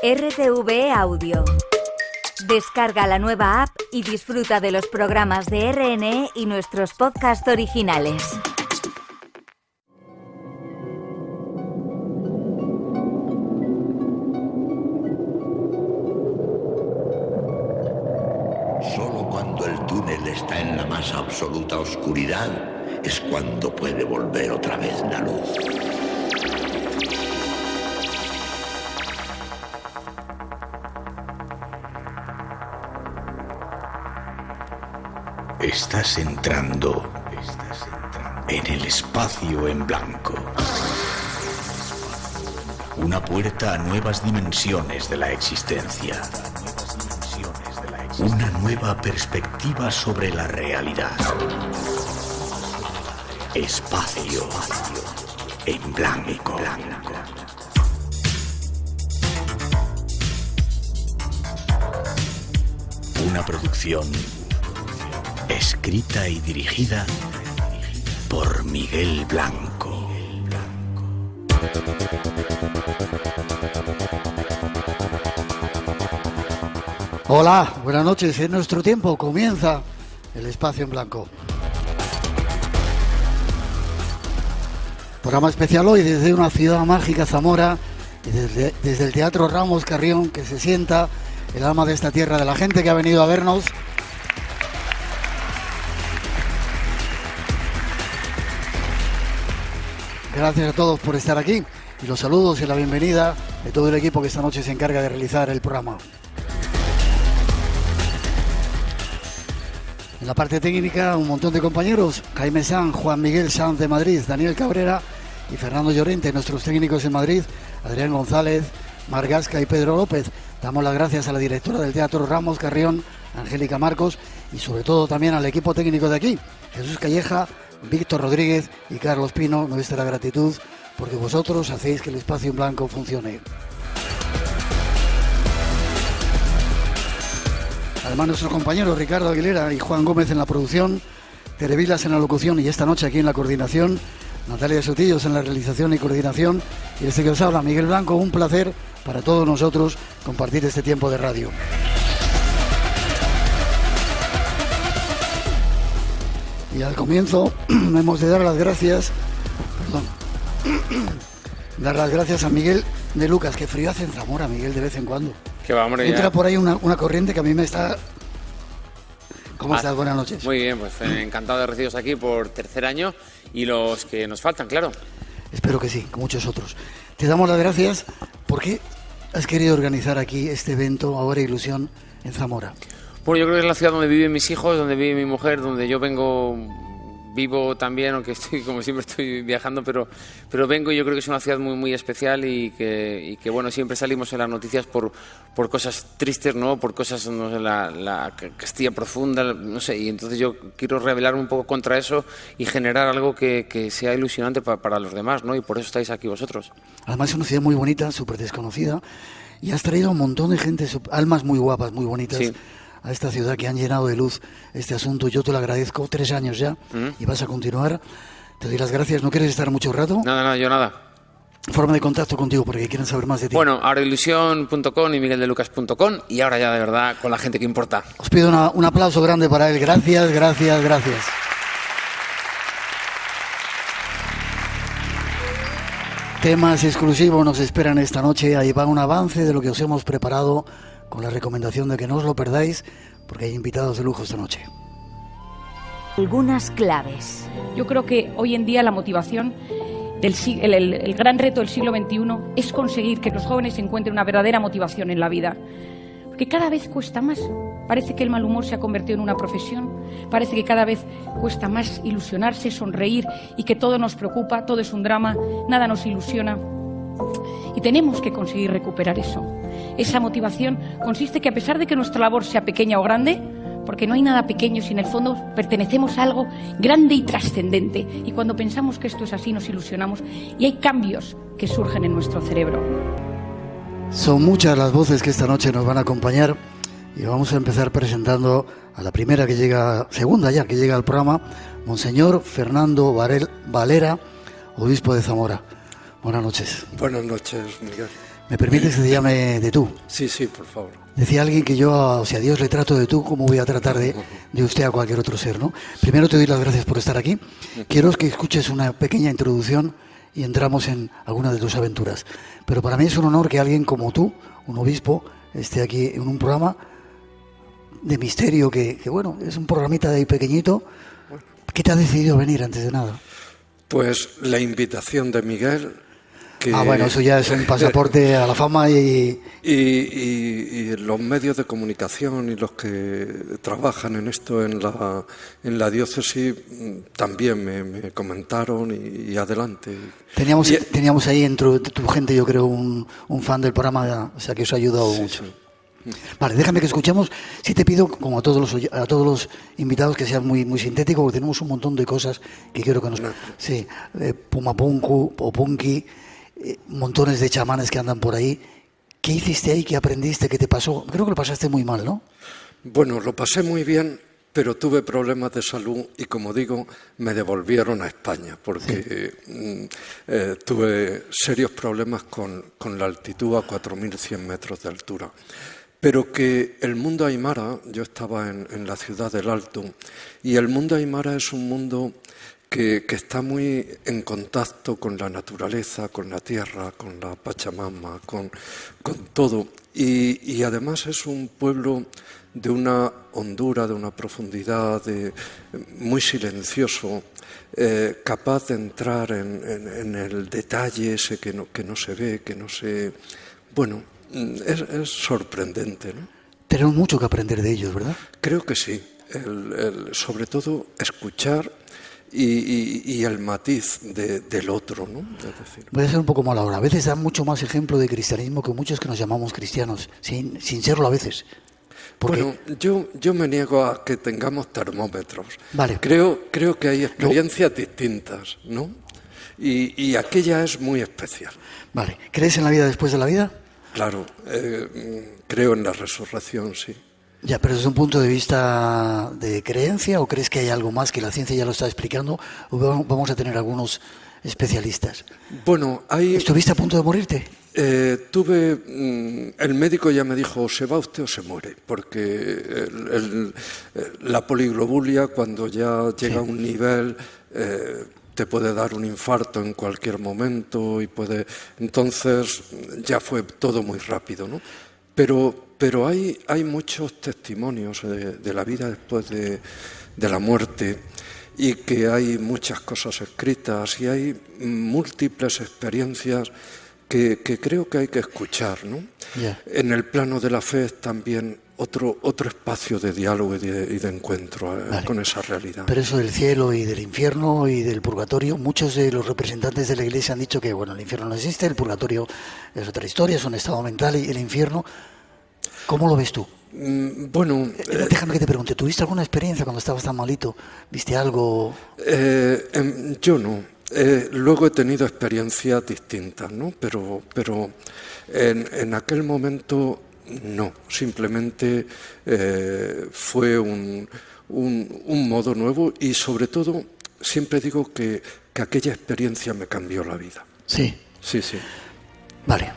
RTV Audio. Descarga la nueva app y disfruta de los programas de RNE y nuestros podcasts originales. Solo cuando el túnel está en la más absoluta oscuridad es cuando puede volver otra vez la luz. Estás entrando en el espacio en blanco. Una puerta a nuevas dimensiones de la existencia. Una nueva perspectiva sobre la realidad. Espacio en blanco. Una producción escrita y dirigida por Miguel Blanco. Hola, buenas noches. En nuestro tiempo comienza el espacio en blanco. Programa especial hoy desde una ciudad mágica, Zamora, y desde el Teatro Ramos Carrión, que se sienta el alma de esta tierra, de la gente que ha venido a vernos. Gracias a todos por estar aquí y los saludos y la bienvenida de todo el equipo que esta noche se encarga de realizar el programa. En la parte técnica, un montón de compañeros: Jaime Sanz, Juan Miguel Sanz de Madrid, Daniel Cabrera y Fernando Llorente, nuestros técnicos en Madrid, Adrián González, Mar Gasca y Pedro López. Damos las gracias a la directora del Teatro Ramos Carrión, Angélica Marcos, y sobre todo también al equipo técnico de aquí, Jesús Calleja, Víctor Rodríguez y Carlos Pino. Nuestra gratitud porque vosotros hacéis que el espacio en blanco funcione. Además, nuestros compañeros Ricardo Aguilera y Juan Gómez en la producción, Tere Vilas en la locución y esta noche aquí en la coordinación, Natalia Sotillos en la realización y coordinación, y este que os habla, Miguel Blanco. Un placer para todos nosotros compartir este tiempo de radio. Y al comienzo hemos de dar las gracias, dar las gracias a Miguel de Lucas. Que frío hace en Zamora, Miguel, de vez en cuando. Que va, hombre, entra ya. Por ahí una corriente que a mí me está... ¿Cómo estás? Buenas noches. Muy bien, pues encantado de recibiros aquí por tercer año y los que nos faltan, claro. Espero que sí, con muchos otros. Te damos las gracias porque has querido organizar aquí este evento, Ahora Ilusión, en Zamora. Bueno, yo creo que es la ciudad donde viven mis hijos, donde vive mi mujer, donde yo vivo también, aunque estoy, como siempre, estoy viajando, pero vengo, y yo creo que es una ciudad muy, muy especial y que bueno, siempre salimos en las noticias por cosas tristes, ¿no? Por cosas, no sé, la Castilla profunda, no sé, y entonces yo quiero rebelarme un poco contra eso y generar algo que sea ilusionante para los demás, ¿no? Y por eso estáis aquí vosotros. Además es una ciudad muy bonita, súper desconocida, y has traído a un montón de gente, almas muy guapas, muy bonitas. Sí. A esta ciudad, que han llenado de luz este asunto. Yo te lo agradezco, 3 años ya, y vas a continuar. Te doy las gracias. ¿No quieres estar mucho rato? Nada, yo nada. Forma de contacto contigo, porque quieren saber más de ti. Bueno, ahorailusión.com y migueldelucas.com, y ahora ya de verdad con la gente que importa. Os pido un aplauso grande para él. Gracias. Temas exclusivos nos esperan esta noche. Ahí va un avance de lo que os hemos preparado, con la recomendación de que no os lo perdáis, porque hay invitados de lujo esta noche. Algunas claves. Yo creo que hoy en día la motivación, el gran reto del siglo XXI es conseguir que los jóvenes encuentren una verdadera motivación en la vida. Porque cada vez cuesta más. Parece que el mal humor se ha convertido en una profesión. Parece que cada vez cuesta más ilusionarse, sonreír, y que todo nos preocupa, todo es un drama, nada nos ilusiona. Y tenemos que conseguir recuperar eso. Esa motivación consiste que, a pesar de que nuestra labor sea pequeña o grande, porque no hay nada pequeño si en el fondo pertenecemos a algo grande y trascendente, y cuando pensamos que esto es así nos ilusionamos y hay cambios que surgen en nuestro cerebro. Son muchas las voces que esta noche nos van a acompañar, y vamos a empezar presentando a la primera segunda que llega al programa, Monseñor Fernando Valera, obispo de Zamora. Buenas noches. Buenas noches, Miguel. ¿Me permites que te llame de tú? Sí, por favor. Decía alguien que yo, si a Dios le trato de tú, ¿cómo voy a tratar de usted a cualquier otro ser, ¿no? Primero te doy las gracias por estar aquí. Quiero que escuches una pequeña introducción y entramos en alguna de tus aventuras. Pero para mí es un honor que alguien como tú, un obispo, esté aquí en un programa de misterio que bueno, es un programita de ahí pequeñito. ¿Qué te ha decidido venir antes de nada? Pues la invitación de Miguel. Bueno, eso ya es un pasaporte a la fama y los medios de comunicación y los que trabajan en esto en la diócesis también me comentaron y adelante. Teníamos ahí entre tu gente, yo creo, un fan del programa, o sea que os ha ayudado mucho. Sí. Vale, déjame que escuchemos. Sí te pido, como a todos los invitados, que sean muy, muy sintéticos, porque tenemos un montón de cosas que quiero que nos... Sí, Pumapunku o Punki, montones de chamanes que andan por ahí. ¿Qué hiciste ahí? ¿Qué aprendiste? ¿Qué te pasó? Creo que lo pasaste muy mal, ¿no? Bueno, lo pasé muy bien, pero tuve problemas de salud y, como digo, me devolvieron a España porque tuve serios problemas con la altitud a 4.100 metros de altura. Pero que el mundo aymara, yo estaba en la ciudad del Alto, y el mundo aymara es un mundo que está muy en contacto con la naturaleza, con la tierra, con la Pachamama, con todo. Y además es un pueblo de una hondura, de una profundidad, muy silencioso, capaz de entrar en el detalle ese que no se ve, que no se... Bueno, es sorprendente, ¿no? Tenemos mucho que aprender de ellos, ¿verdad? Creo que sí. Sobre todo escuchar y el matiz del otro, ¿no? Es decir, voy a ser un poco mal ahora. A veces dan mucho más ejemplo de cristianismo que muchos que nos llamamos cristianos, sin serlo a veces. Porque... Bueno, yo me niego a que tengamos termómetros. Vale. Creo que hay experiencias distintas, ¿no? Y aquella es muy especial. Vale. ¿Crees en la vida después de la vida? Claro, creo en la resurrección, sí. Ya, pero ¿desde un punto de vista de creencia o crees que hay algo más que la ciencia ya lo está explicando o vamos a tener algunos especialistas? Bueno, ¿Estuviste a punto de morirte? El médico ya me dijo, o se va usted o se muere, porque la poliglobulia, cuando ya llega a un nivel, te puede dar un infarto en cualquier momento entonces ya fue todo muy rápido, ¿no? Pero hay muchos testimonios de la vida después de la muerte y que hay muchas cosas escritas y hay múltiples experiencias que creo que hay que escuchar, ¿no? Yeah. En el plano de la fe es también otro espacio de diálogo y de encuentro con esa realidad. Pero eso del cielo y del infierno y del purgatorio, muchos de los representantes de la Iglesia han dicho que bueno, el infierno no existe, el purgatorio es otra historia, es un estado mental y el infierno, ¿cómo lo ves tú? Bueno... déjame que te pregunte, ¿tuviste alguna experiencia cuando estabas tan malito? ¿Viste algo? Yo no. Luego he tenido experiencias distintas, ¿no? Pero en aquel momento no. Simplemente fue un modo nuevo y sobre todo siempre digo que aquella experiencia me cambió la vida. Sí. Sí, sí. Vale.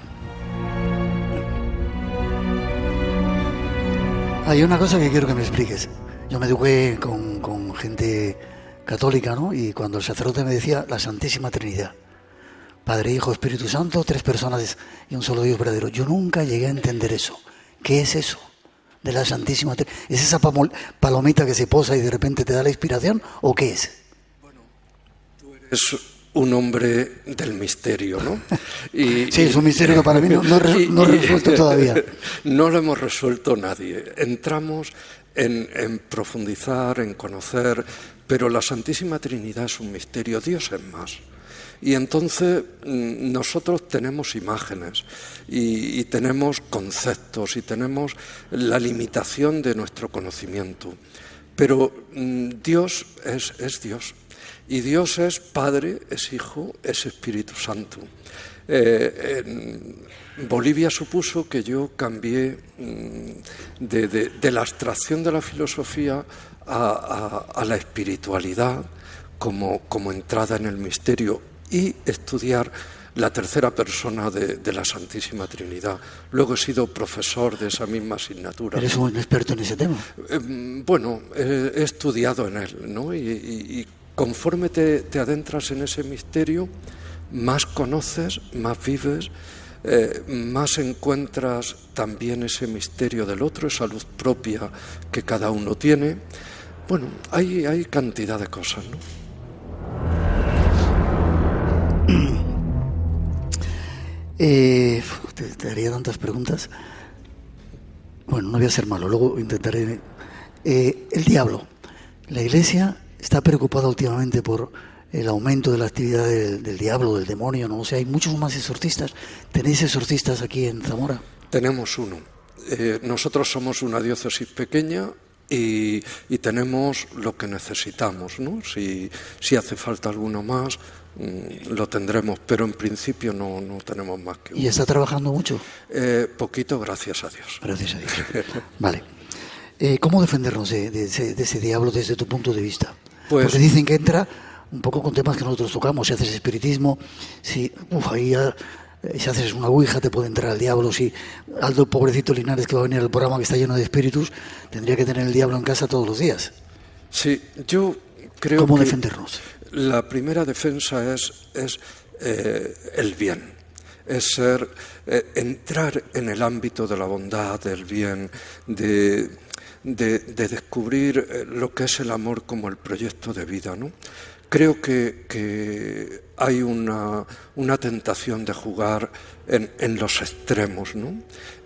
Hay una cosa que quiero que me expliques. Yo me eduqué con gente católica, ¿no? Y cuando el sacerdote me decía la Santísima Trinidad, Padre, Hijo, Espíritu Santo, 3 personas y un solo Dios verdadero. Yo nunca llegué a entender eso. ¿Qué es eso de la Santísima Trinidad? ¿Es esa palomita que se posa y de repente te da la inspiración o qué es? Bueno, tú eres un hombre del misterio, ¿no? Sí, es un misterio que para mí no resuelto todavía. No lo hemos resuelto nadie. Entramos en profundizar, en conocer, pero la Santísima Trinidad es un misterio, Dios es más. Y entonces nosotros tenemos imágenes y tenemos conceptos y tenemos la limitación de nuestro conocimiento. Pero Dios es Dios. Y Dios es Padre, es Hijo, es Espíritu Santo. En Bolivia supuso que yo cambié de la abstracción de la filosofía a la espiritualidad como entrada en el misterio y estudiar la tercera persona de la Santísima Trinidad. Luego he sido profesor de esa misma asignatura. ¿Eres un experto en ese tema? Bueno, he estudiado en él, ¿no? Y conforme te adentras en ese misterio, más conoces, más vives, más encuentras también ese misterio del otro, esa luz propia que cada uno tiene. Bueno, hay cantidad de cosas, ¿no? Te haría tantas preguntas. Bueno, no voy a ser malo, luego intentaré. El diablo. La Iglesia está preocupada últimamente por el aumento de la actividad del diablo, del demonio, ¿no? O sea, hay muchos más exorcistas. ¿Tenéis exorcistas aquí en Zamora? Tenemos uno. Nosotros somos una diócesis pequeña y tenemos lo que necesitamos, ¿no? Si hace falta alguno más, lo tendremos, pero en principio no tenemos más que uno. ¿Y está trabajando mucho? Poquito, gracias a Dios. Gracias a Dios. Vale. ¿Cómo defendernos de ese diablo desde tu punto de vista? Pues, porque dicen que entra un poco con temas que nosotros tocamos. Si haces espiritismo, ahí ya, si haces una ouija te puede entrar el diablo. Si Aldo, pobrecito Linares, que va a venir al programa que está lleno de espíritus, tendría que tener el diablo en casa todos los días. Sí, yo creo ¿Cómo que defendernos? La primera defensa es el bien. Es entrar en el ámbito de la bondad, del bien, de descubrir lo que es el amor como el proyecto de vida, ¿no? Creo que hay una tentación de jugar en los extremos, ¿no?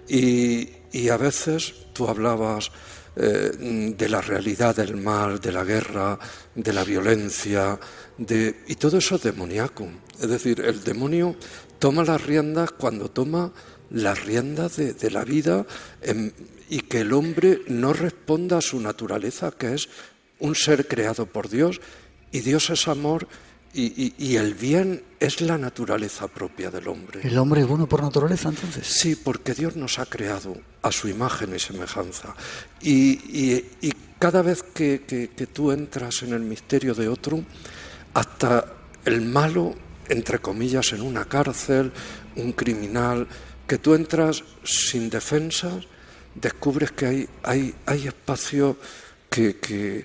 Y a veces tú hablabas de la realidad del mal, de la guerra, de la violencia, y todo eso es demoníaco. Es decir, el demonio toma las riendas cuando toma las riendas de la vida y que el hombre no responda a su naturaleza, que es un ser creado por Dios, y Dios es amor, y el bien es la naturaleza propia del hombre. ¿El hombre es bueno por naturaleza, entonces? Sí, porque Dios nos ha creado a su imagen y semejanza. Y cada vez que tú entras en el misterio de otro, hasta el malo, entre comillas, en una cárcel, un criminal, que tú entras sin defensas, descubres que hay espacios que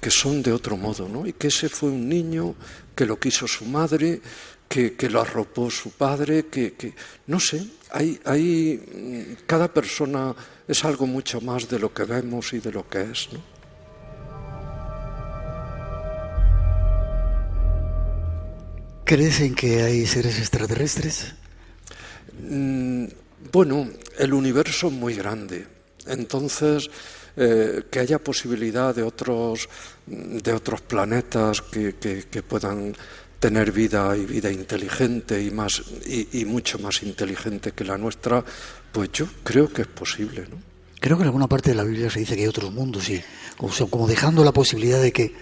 son de otro modo, ¿no? Y que ese fue un niño que lo quiso su madre, que lo arropó su padre, no sé, cada persona es algo mucho más de lo que vemos y de lo que es, ¿no? ¿Crees en que hay seres extraterrestres? Bueno, el universo es muy grande, entonces que haya posibilidad de otros planetas que puedan tener vida y vida inteligente y mucho más inteligente que la nuestra, pues yo creo que es posible, ¿no? Creo que en alguna parte de la Biblia se dice que hay otros mundos y como dejando la posibilidad de que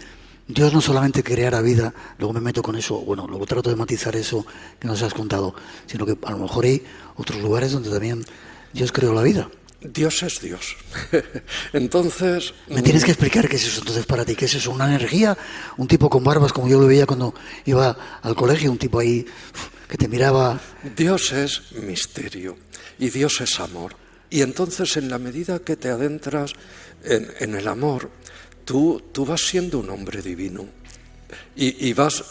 Dios no solamente creara vida, luego me meto con eso, bueno, luego trato de matizar eso que nos has contado, sino que a lo mejor hay otros lugares donde también Dios creó la vida. Dios es Dios. Entonces... ¿Me tienes que explicar qué es eso entonces para ti? ¿Qué es eso? ¿Una energía? ¿Un tipo con barbas como yo lo veía cuando iba al colegio? ¿Un tipo ahí que te miraba? Dios es misterio y Dios es amor. Y entonces en la medida que te adentras en el amor, tú vas siendo un hombre divino y vas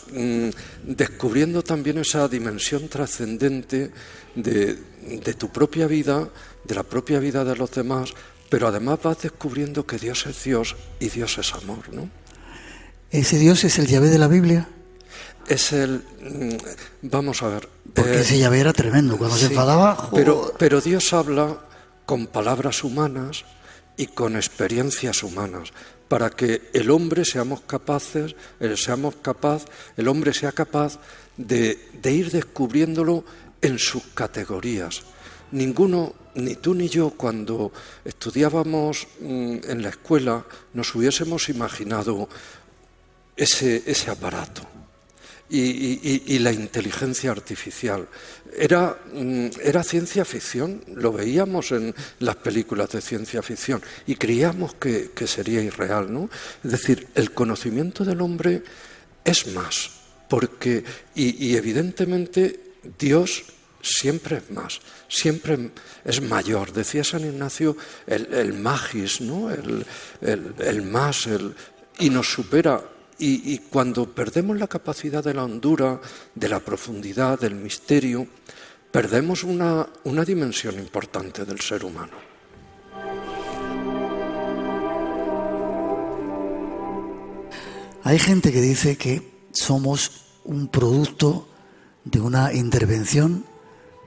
descubriendo también esa dimensión trascendente de tu propia vida, de la propia vida de los demás, pero además vas descubriendo que Dios es Dios y Dios es amor, ¿no? ¿Ese Dios es el Yahvé de la Biblia? Es vamos a ver... Porque ese Yahvé era tremendo, cuando se enfadaba... Pero Dios habla con palabras humanas y con experiencias humanas, para que el hombre el hombre sea capaz de ir descubriéndolo en sus categorías. Ninguno, ni tú ni yo, cuando estudiábamos en la escuela, nos hubiésemos imaginado ese aparato y la inteligencia artificial. Era ciencia ficción, lo veíamos en las películas de ciencia ficción y creíamos que sería irreal, ¿no? Es decir, el conocimiento del hombre es más porque, y evidentemente Dios siempre es más, siempre es mayor. Decía San Ignacio, el magis, ¿no? el más, y nos supera. Y cuando perdemos la capacidad de la hondura, de la profundidad, del misterio, perdemos una dimensión importante del ser humano. Hay gente que dice que somos un producto de una intervención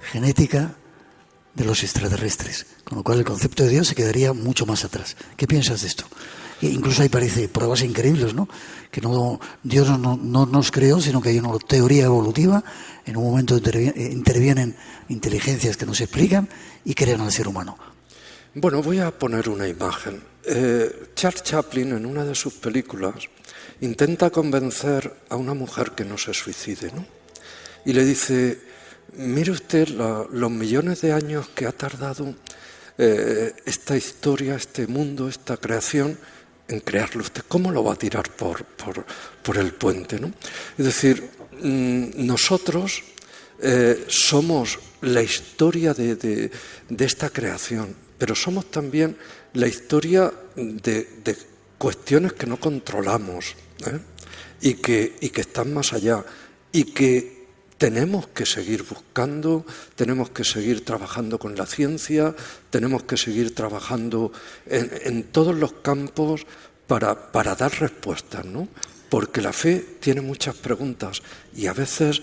genética de los extraterrestres, con lo cual el concepto de Dios se quedaría mucho más atrás. ¿Qué piensas de esto? E incluso ahí parece pruebas increíbles, ¿no? Que Dios no nos creó, sino que hay una teoría evolutiva, en un momento intervienen inteligencias que nos explican y crean al ser humano. Bueno, voy a poner una imagen. Charles Chaplin, en una de sus películas, intenta convencer a una mujer que no se suicide, ¿no? Y le dice: mire usted los millones de años que ha tardado esta historia, este mundo, esta creación, en crearlo usted. ¿Cómo lo va a tirar por el puente, ¿no? Es decir, nosotros somos la historia de esta creación, pero somos también la historia de cuestiones que no controlamos, y que están más allá, y que tenemos que seguir buscando, tenemos que seguir trabajando con la ciencia, tenemos que seguir trabajando en todos los campos para dar respuestas, ¿no? Porque la fe tiene muchas preguntas y a veces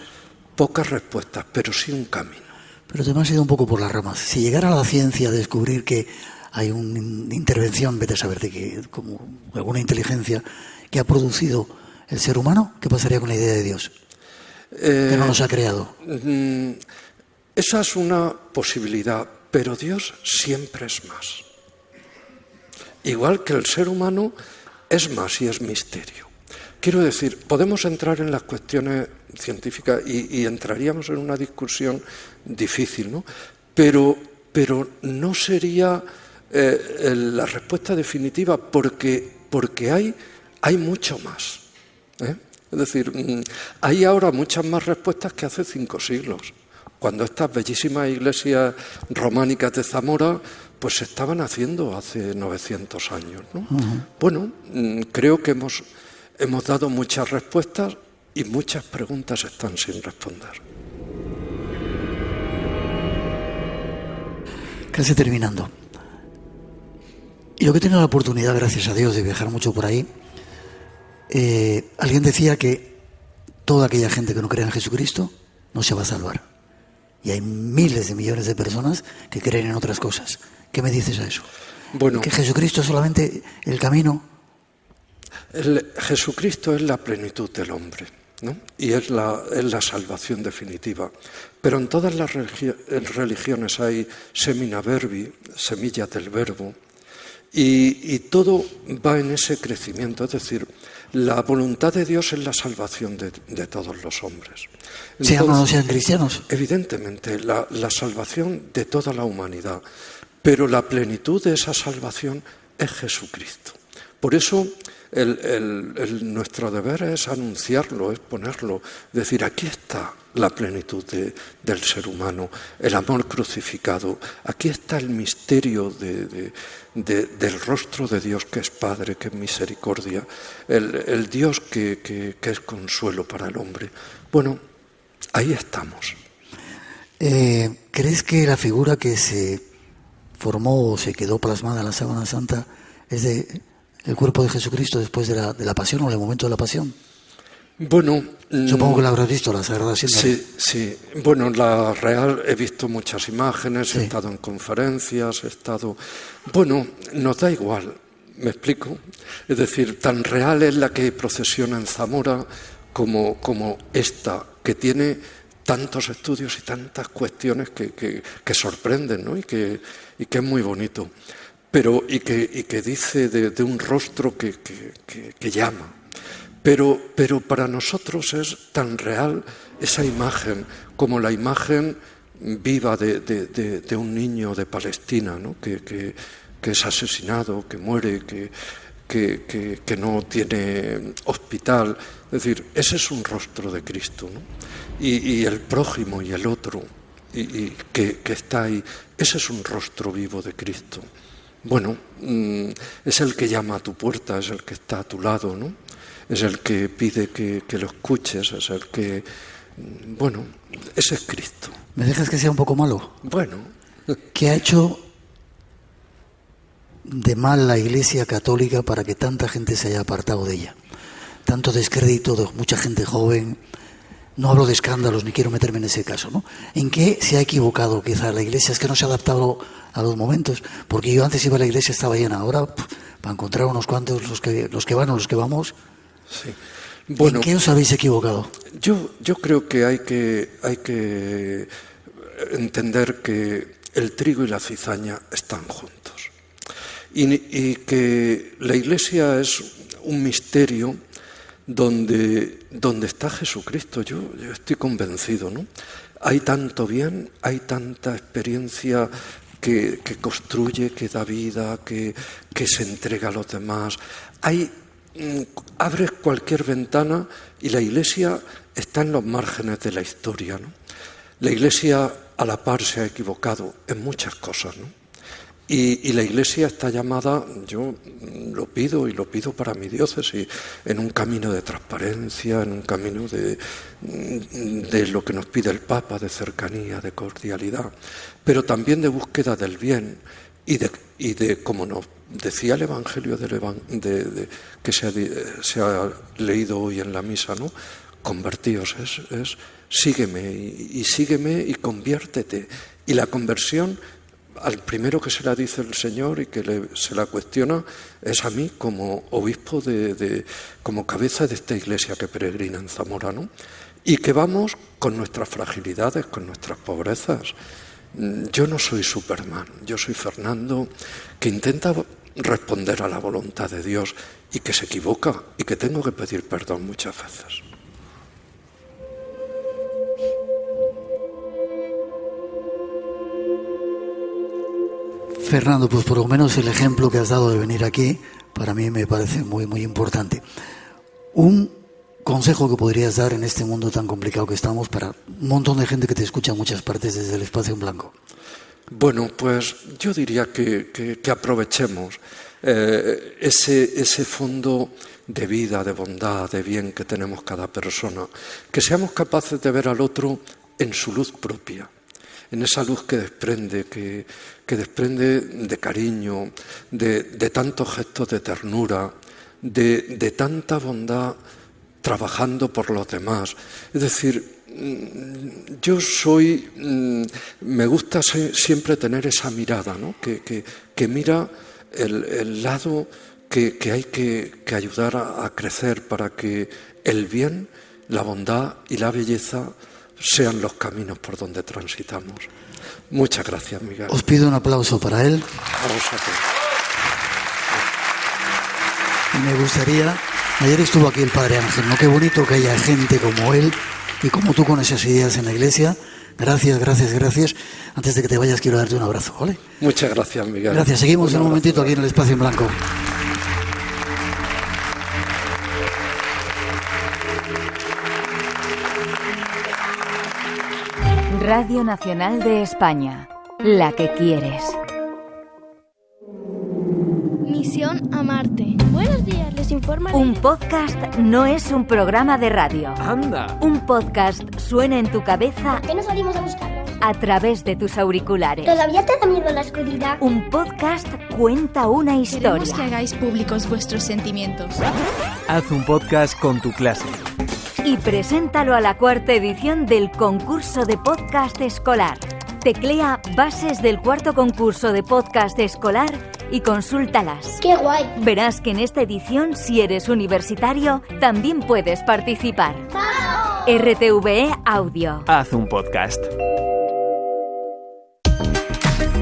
pocas respuestas, pero sí un camino. Pero te me has ido un poco por las ramas. Si llegara la ciencia a descubrir que hay una intervención, vete a saber de que, como alguna inteligencia que ha producido el ser humano, ¿qué pasaría con la idea de Dios? Que no nos ha creado. Esa es una posibilidad, pero Dios siempre es más. Igual que el ser humano es más y es misterio. Quiero decir, podemos entrar en las cuestiones científicas y entraríamos en una discusión difícil, ¿no? Pero no sería la respuesta definitiva, porque hay mucho más, ¿eh? Es decir, hay ahora muchas más respuestas que hace 5 siglos, cuando estas bellísimas iglesias románicas de Zamora pues se estaban haciendo hace 900 años, ¿no? Uh-huh. Bueno, creo que hemos dado muchas respuestas y muchas preguntas están sin responder. Casi terminando. Yo que he tenido la oportunidad, gracias a Dios, de viajar mucho por ahí, alguien decía que toda aquella gente que no cree en Jesucristo no se va a salvar. Y hay miles de millones de personas que creen en otras cosas. ¿Qué me dices a eso? Bueno, ¿que Jesucristo es solamente el camino? Jesucristo es la plenitud del hombre, ¿no? Y es la salvación definitiva. Pero en todas las religiones hay semina verbi, semillas del verbo, y todo va en ese crecimiento. Es decir, la voluntad de Dios es la salvación de todos los hombres. Entonces, sean o no sean cristianos. Evidentemente, la salvación de toda la humanidad. Pero la plenitud de esa salvación es Jesucristo. Por eso nuestro deber es anunciarlo, es ponerlo, decir, aquí está la plenitud del ser humano, el amor crucificado, aquí está el misterio del rostro de Dios, que es Padre, que es misericordia, el Dios que es consuelo para el hombre. Bueno, ahí estamos. ¿Crees que la figura que se formó o se quedó plasmada en la Sábana Santa es el cuerpo de Jesucristo después de la pasión o en el momento de la pasión? Bueno, supongo que la habrás visto, la Sagrada Síndrome. Sí. Bueno, la Real he visto muchas imágenes, sí. He estado en conferencias, Bueno, nos da igual, ¿me explico? Es decir, tan real es la que procesiona en Zamora como esta, que tiene tantos estudios y tantas cuestiones que sorprenden, ¿no? Y que es muy bonito. Pero y que dice de un rostro que llama. Pero para nosotros es tan real esa imagen como la imagen viva de un niño de Palestina, ¿no? que es asesinado, que muere, que no tiene hospital. Es decir, ese es un rostro de Cristo, ¿no? Y el prójimo y el otro, y que está ahí, ese es un rostro vivo de Cristo. Bueno, es el que llama a tu puerta, es el que está a tu lado, ¿no? Es el que pide que lo escuches, es el que... Bueno, ese es Cristo. ¿Me dejas que sea un poco malo? Bueno. ¿Qué ha hecho de mal la Iglesia Católica para que tanta gente se haya apartado de ella? Tanto descrédito de mucha gente joven. No hablo de escándalos, ni quiero meterme en ese caso, ¿no? ¿En qué se ha equivocado quizá la Iglesia? Es que no se ha adaptado a los momentos. Porque yo antes iba a la Iglesia, estaba llena. Ahora, para encontrar unos cuantos, los que van o los que vamos... Sí. Bueno, ¿en qué os habéis equivocado? Yo creo que hay que entender que el trigo y la cizaña están juntos. Y que la Iglesia es un misterio donde está Jesucristo. Yo estoy convencido, ¿no? Hay tanto bien, hay tanta experiencia que construye, que da vida, que se entrega a los demás. Abres cualquier ventana y la Iglesia está en los márgenes de la historia, ¿no? La Iglesia a la par se ha equivocado en muchas cosas, ¿no? Y la Iglesia está llamada, yo lo pido y lo pido para mi diócesis, en un camino de transparencia, en un camino de lo que nos pide el Papa, de cercanía, de cordialidad, pero también de búsqueda del bien y de como nos decía el Evangelio que se ha leído hoy en la misa, ¿no? Convertíos, es sígueme y sígueme y conviértete. Y la conversión, al primero que se la dice el Señor y que se la cuestiona, es a mí como obispo, como cabeza de esta iglesia que peregrina en Zamora, ¿no? Y que vamos con nuestras fragilidades, con nuestras pobrezas. Yo no soy Superman, yo soy Fernando, que intenta responder a la voluntad de Dios y que se equivoca y que tengo que pedir perdón muchas veces. Fernando, pues por lo menos el ejemplo que has dado de venir aquí, para mí me parece muy, muy importante. Un consejo que podrías dar en este mundo tan complicado que estamos para un montón de gente que te escucha en muchas partes desde el espacio en blanco. Bueno, pues yo diría que aprovechemos ese fondo de vida, de bondad, de bien que tenemos cada persona, que seamos capaces de ver al otro en su luz propia, en esa luz que desprende, que desprende de cariño, de tantos gestos de ternura, de tanta bondad trabajando por los demás. Es decir, yo me gusta siempre tener esa mirada, ¿no? que mira el lado que hay que ayudar a crecer para que el bien, la bondad y la belleza sean los caminos por donde transitamos. Muchas gracias, Miguel. Os pido un aplauso para él. A vosotros. Y me gustaría... Ayer estuvo aquí el Padre Ángel, ¿no? Qué bonito que haya gente como él y como tú con esas ideas en la iglesia. Gracias, gracias, gracias. Antes de que te vayas quiero darte un abrazo, ¿vale? Muchas gracias, Miguel. Gracias. Seguimos en un momentito aquí en el Espacio en Blanco. Radio Nacional de España, la que quieres. Misión a Marte. Buenos días, les informa... Un podcast no es un programa de radio. ¡Anda! Un podcast suena en tu cabeza... ¿Por qué no salimos a buscarlo? A través de tus auriculares. ¿Todavía te da miedo la oscuridad? Un podcast cuenta una historia. Queremos que hagáis públicos vuestros sentimientos. Haz un podcast con tu clase. Y preséntalo a la 4ª edición del concurso de podcast escolar. Teclea bases del 4º concurso de podcast escolar y consúltalas. ¡Qué guay! Verás que en esta edición, si eres universitario, también puedes participar. ¡Vamos! RTVE Audio. Haz un podcast.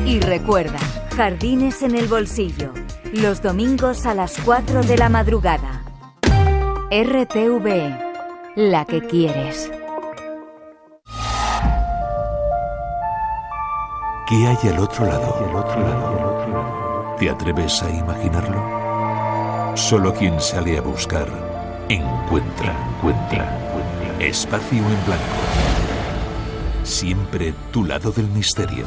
Y recuerda, Jardines en el bolsillo. Los domingos a las 4 de la madrugada. RTVE. La que quieres. ¿Qué hay al otro lado? ¿Te atreves a imaginarlo? Solo quien sale a buscar Encuentra. Espacio en blanco. Siempre tu lado del misterio.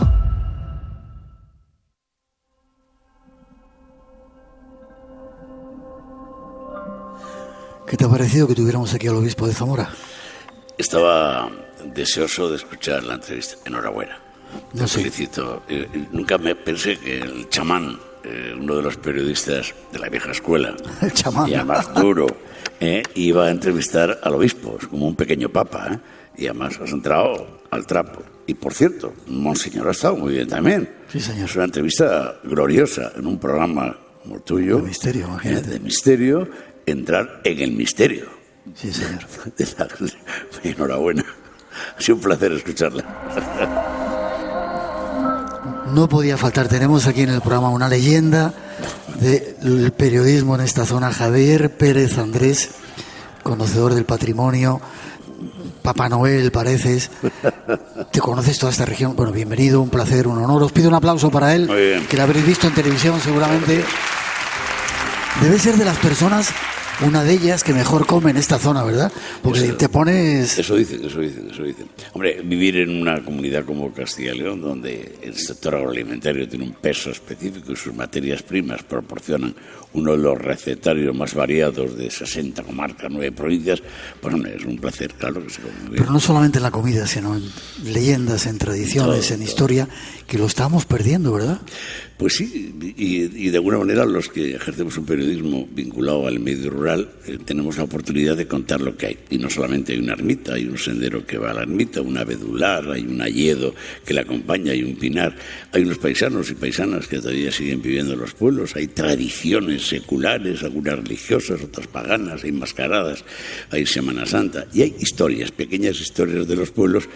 ¿Qué te ha parecido que tuviéramos aquí al obispo de Zamora? Estaba deseoso de escuchar la entrevista. Enhorabuena. Te felicito. Nunca me pensé que el chamán, uno de los periodistas de la vieja escuela, el chamán, y además duro, iba a entrevistar al obispo, es como un pequeño papa, y además has entrado al trapo. Y por cierto, Monseñor ha estado muy bien también. Sí, señor. Es una entrevista gloriosa en un programa como el tuyo. De misterio, imagínate. De misterio, entrar en el misterio. Sí, señor. Enhorabuena. Ha sido un placer escucharla. No podía faltar. Tenemos aquí en el programa una leyenda del periodismo en esta zona, Javier Pérez Andrés, conocedor del patrimonio, Papá Noel, pareces. Te conoces toda esta región. Bueno, bienvenido, un placer, un honor. Os pido un aplauso para él, que lo habréis visto en televisión seguramente. Debe ser de las personas, una de ellas, que mejor come en esta zona, ¿verdad? Porque te pones... Eso dicen. Hombre, vivir en una comunidad como Castilla y León, donde el sector agroalimentario tiene un peso específico y sus materias primas proporcionan uno de los recetarios más variados de 60 comarcas, 9 provincias, pues hombre, es un placer, claro que se come bien. Pero no solamente en la comida, sino en leyendas, en tradiciones, en historia, que lo estamos perdiendo, ¿verdad? Pues sí, y de alguna manera los que ejercemos un periodismo vinculado al medio rural tenemos la oportunidad de contar lo que hay. Y no solamente hay una ermita, hay un sendero que va a la ermita, un abedular, hay un hayedo que la acompaña, hay un pinar, hay unos paisanos y paisanas que todavía siguen viviendo en los pueblos, hay tradiciones seculares, algunas religiosas, otras paganas, hay mascaradas, hay Semana Santa y hay historias, pequeñas historias de los pueblos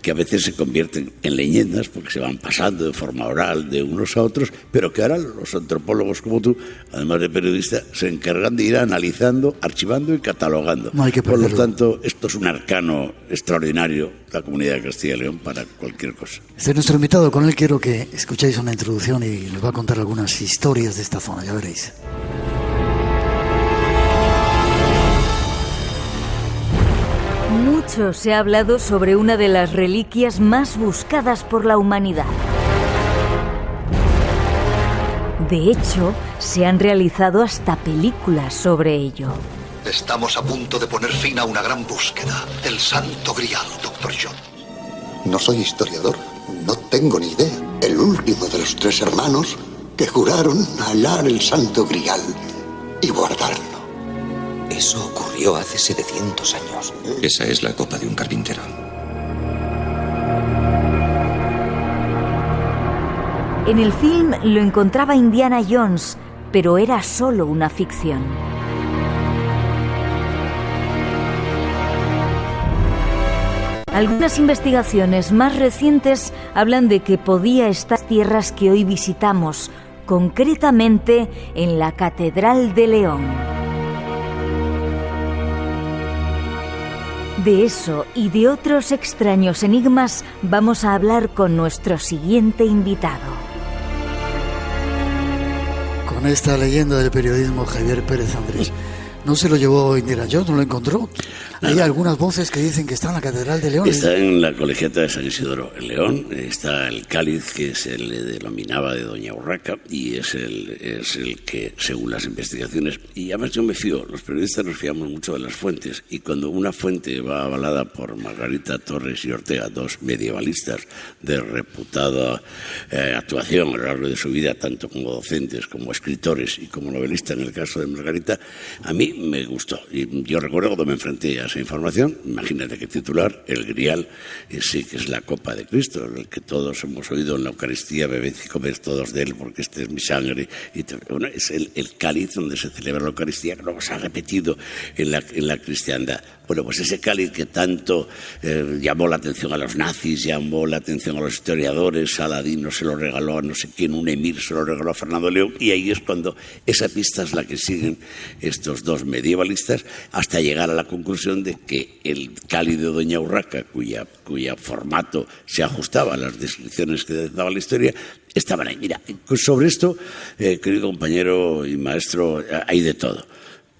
que a veces se convierten en leyendas porque se van pasando de forma oral de unos a otros, pero que ahora los antropólogos como tú, además de periodistas, se encargan de ir analizando, archivando y catalogando. No hay que perderlo. Por lo tanto, esto es un arcano extraordinario, la comunidad de Castilla y León, para cualquier cosa. Este es nuestro invitado, con él quiero que escuchéis una introducción y les va a contar algunas historias de esta zona, ya veréis. Mucho se ha hablado sobre una de las reliquias más buscadas por la humanidad. De hecho, se han realizado hasta películas sobre ello. Estamos a punto de poner fin a una gran búsqueda. El Santo Grial, Dr. John. No soy historiador, no tengo ni idea. El último de los 3 hermanos que juraron hallar el Santo Grial y guardarlo. Eso ocurrió hace 700 años. Esa es la copa de un carpintero. En el film lo encontraba Indiana Jones, pero era solo una ficción. Algunas investigaciones más recientes hablan de que podía estar en tierras que hoy visitamos, concretamente en la Catedral de León. De eso y de otros extraños enigmas vamos a hablar con nuestro siguiente invitado. Con esta leyenda del periodismo, Javier Pérez Andrés. ¿No se lo llevó Indiana Jones? ¿No lo encontró? Hay algunas voces que dicen que está en la Catedral de León. Está en la colegiata de San Isidro, en León. Está el cáliz que se le denominaba de Doña Urraca y es el que, según las investigaciones, y además yo me fío, los periodistas nos fiamos mucho de las fuentes, y cuando una fuente va avalada por Margarita Torres y Ortega, 2 medievalistas de reputada actuación a lo largo de su vida, tanto como docentes, como escritores y como novelistas, en el caso de Margarita, a mí me gustó. Y yo recuerdo cuando me enfrenté a esa información, imagínate qué titular, el Grial, sí que es la copa de Cristo, el que todos hemos oído en la Eucaristía, bebed y comed todos de él porque este es mi sangre. Y bueno, es el cáliz donde se celebra la Eucaristía, que luego se ha repetido en la cristiandad. Bueno, pues ese cáliz que tanto llamó la atención a los nazis, llamó la atención a los historiadores, Saladino se lo regaló a no sé quién, un emir se lo regaló a Fernando León, y ahí es cuando esa pista es la que siguen estos 2 medievalistas hasta llegar a la conclusión de que el cáliz de Doña Urraca, cuya formato se ajustaba a las descripciones que daba la historia, estaban ahí. Mira, sobre esto, querido compañero y maestro, hay de todo.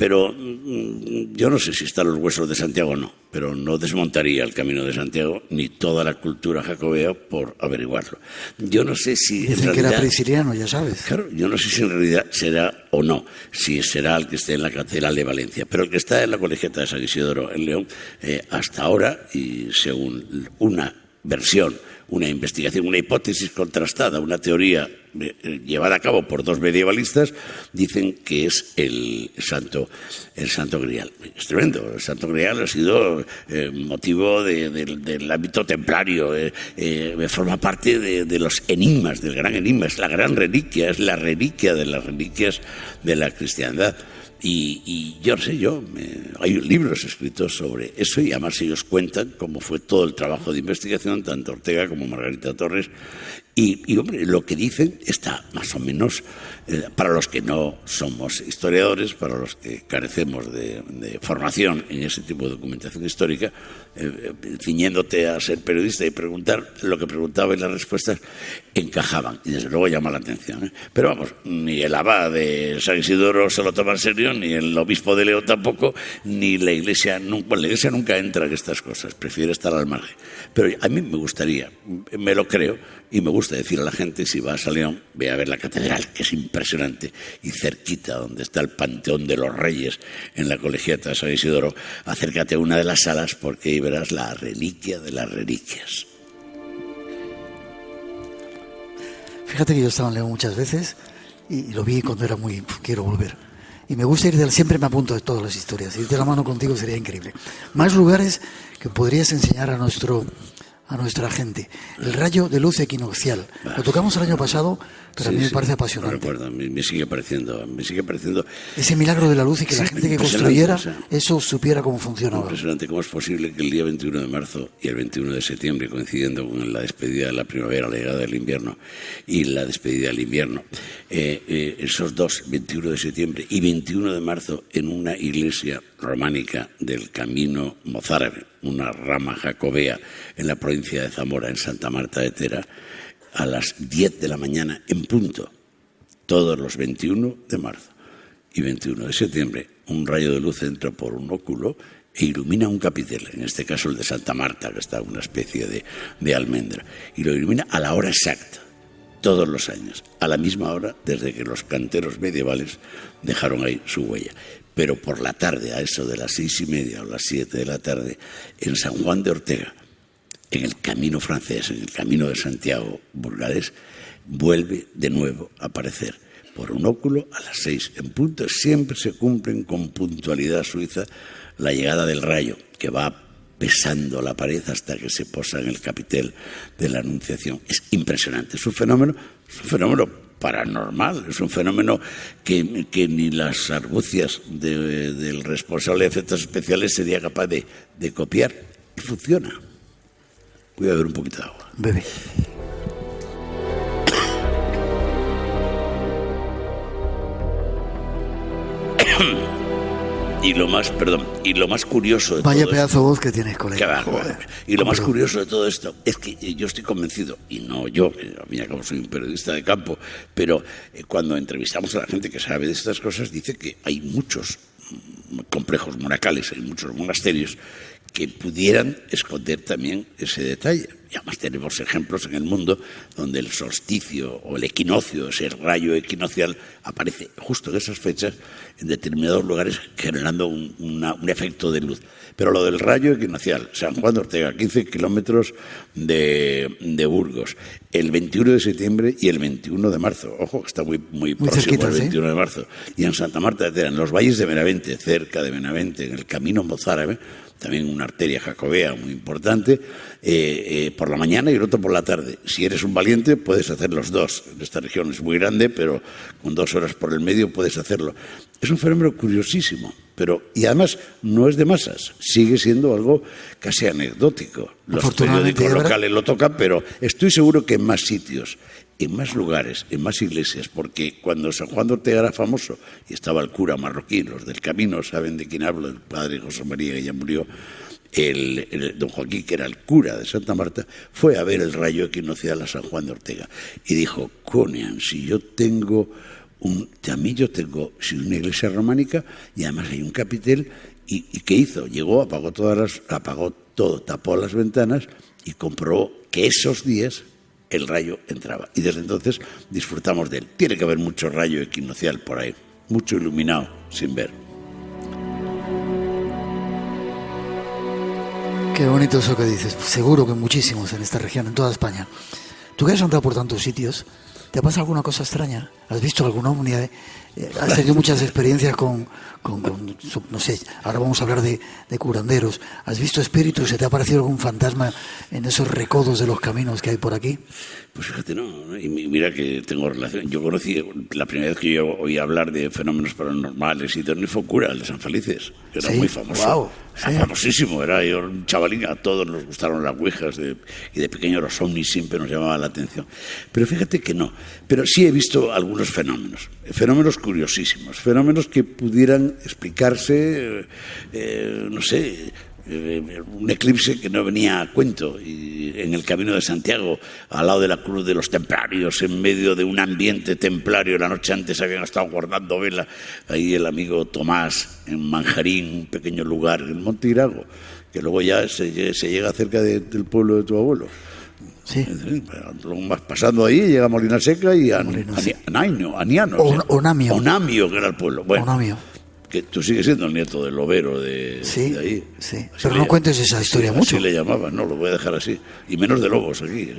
Pero yo no sé si están los huesos de Santiago o no, pero no desmontaría el Camino de Santiago ni toda la cultura jacobea por averiguarlo. Yo no sé si... Dicen que era prisciliano, ya sabes. Claro, yo no sé si en realidad será o no, si será el que esté en la Catedral de Valencia, pero el que está en la Colegiata de San Isidoro, en León, hasta ahora, y según una versión, una investigación, una hipótesis contrastada, una teoría llevada a cabo por dos medievalistas, dicen que es el Santo Grial. Es tremendo. El Santo Grial ha sido motivo del ámbito templario, forma parte de los enigmas, del gran enigma, es la gran reliquia, es la reliquia de las reliquias de la cristiandad. Y yo no sé, hay libros escritos sobre eso y además ellos cuentan cómo fue todo el trabajo de investigación, tanto Ortega como Margarita Torres. Y hombre, lo que dicen está más o menos, para los que no somos historiadores, para los que carecemos de formación en ese tipo de documentación histórica, ciñéndote a ser periodista y preguntar, lo que preguntaba y las respuestas encajaban y desde luego llama la atención. Pero vamos, ni el abad de San Isidoro se lo toma en serio, ni el obispo de León tampoco, ni la Iglesia. La Iglesia nunca entra en estas cosas, prefiere estar al margen. Pero a mí me gustaría, me lo creo, y me gusta decir a la gente, si vas a León, ve a ver la catedral, que es impresionante, y cerquita, donde está el Panteón de los Reyes, en la Colegiata de San Isidoro, acércate a una de las salas porque ahí verás la reliquia de las reliquias. Fíjate que yo estaba en León muchas veces y lo vi cuando era muy... quiero volver. Y me gusta siempre me apunto de todas las historias. Ir de la mano contigo sería increíble. Más lugares que podrías enseñar a nuestra gente. El rayo de luz equinoccial. Lo tocamos el año pasado, pero a mí me parece apasionante. No recuerdo, me sigue pareciendo. Ese milagro de la luz y que la gente que construyera eso supiera cómo funcionaba. Impresionante. ¿Cómo es posible que el día 21 de marzo y el 21 de septiembre, coincidiendo con la despedida de la primavera, la llegada del invierno y la despedida del invierno, esos dos, 21 de septiembre y 21 de marzo, en una iglesia románica del Camino Mozárabe, una rama jacobea en la provincia de Zamora, en Santa Marta de Tera, a las 10 de la mañana en punto, todos los 21 de marzo y 21 de septiembre, un rayo de luz entra por un óculo e ilumina un capitel, en este caso el de Santa Marta, que está una especie de almendra, y lo ilumina a la hora exacta, todos los años, a la misma hora desde que los canteros medievales dejaron ahí su huella. Pero por la tarde, a eso de las 6:30 o las 7 de la tarde, en San Juan de Ortega, en el camino francés, en el camino de Santiago burgalés, vuelve de nuevo a aparecer por un óculo a las 6 en punto. Siempre se cumplen con puntualidad suiza la llegada del rayo, que va pesando la pared hasta que se posa en el capitel de la Anunciación. Es impresionante, es un fenómeno paranormal, es un fenómeno que ni las argucias del responsable de efectos especiales sería capaz de copiar. Y funciona. Voy a beber un poquito de agua. Bebe. Y lo más curioso de Vaya todo pedazo de voz que tienes, colega. Y lo más curioso de todo esto es que yo estoy convencido, y no yo, a mí acabo soy un periodista de campo, pero cuando entrevistamos a la gente que sabe de estas cosas, dice que hay muchos complejos monacales, hay muchos monasterios que pudieran esconder también ese detalle. Y además tenemos ejemplos en el mundo donde el solsticio o el equinoccio, ese rayo equinocial, aparece justo en esas fechas en determinados lugares generando un efecto de luz. Pero lo del rayo equinocial, San Juan de Ortega, 15 kilómetros de Burgos, el 21 de septiembre y el 21 de marzo. Ojo, que está muy próximo cerquita, el 21 de marzo. Y en Santa Marta de Tera, en los valles de Benavente, cerca de Benavente, en el camino mozárabe, también una arteria jacobea muy importante, por la mañana y el otro por la tarde. Si eres un valiente, puedes hacer los dos. En esta región es muy grande, pero con 2 horas por el medio puedes hacerlo. Es un fenómeno curiosísimo, y además no es de masas, sigue siendo algo casi anecdótico. Los periódicos locales lo tocan, pero estoy seguro que en más sitios, en más lugares, en más iglesias, porque cuando San Juan de Ortega era famoso y estaba el cura marroquí, los del camino saben de quién hablo, el padre José María, que ya murió, el don Joaquín, que era el cura de Santa Marta, fue a ver el rayo equinocial a San Juan de Ortega y dijo: Conian, si yo tengo También yo tengo una iglesia románica y además hay un capitel. ¿Y qué hizo? Llegó, apagó todo, tapó las ventanas y comprobó que esos días el rayo entraba. Y desde entonces disfrutamos de él. Tiene que haber mucho rayo equinoccial por ahí, mucho iluminado sin ver. Qué bonito eso que dices. Seguro que muchísimos en esta región, en toda España. Tú que has andado por tantos sitios, ¿te ha pasado alguna cosa extraña? ¿Has visto algún ovni? ¿Has tenido muchas experiencias con no sé, ahora vamos a hablar de curanderos? ¿Has visto espíritus? ¿Se te ha aparecido algún fantasma en esos recodos de los caminos que hay por aquí? Pues fíjate, no. Y mira que tengo relación. Yo conocí, la primera vez que yo oí hablar de fenómenos paranormales y de fue cura, el de San Felices, que era muy famoso. Wow, era famosísimo. Era yo un chavalín, a todos nos gustaron las ouijas y de pequeño los ovnis siempre nos llamaban la atención. Pero fíjate que no. Pero sí he visto algunos fenómenos curiosísimos, fenómenos que pudieran explicarse, no sé, un eclipse que no venía a cuento, y en el Camino de Santiago, al lado de la Cruz de los Templarios, en medio de un ambiente templario. La noche antes habían estado guardando vela ahí el amigo Tomás en Manjarín, un pequeño lugar en Monteirago, que luego ya se llega cerca del pueblo de tu abuelo. Sí. Pasando ahí llega a Molina Seca y Aniano. Onamio, que era el pueblo. Bueno, Onamio. Que tú sigues siendo el nieto del lobero de ahí. Sí, pero no cuentes esa historia mucho. Así le llamaban, no, lo voy a dejar así. Y menos de lobos aquí,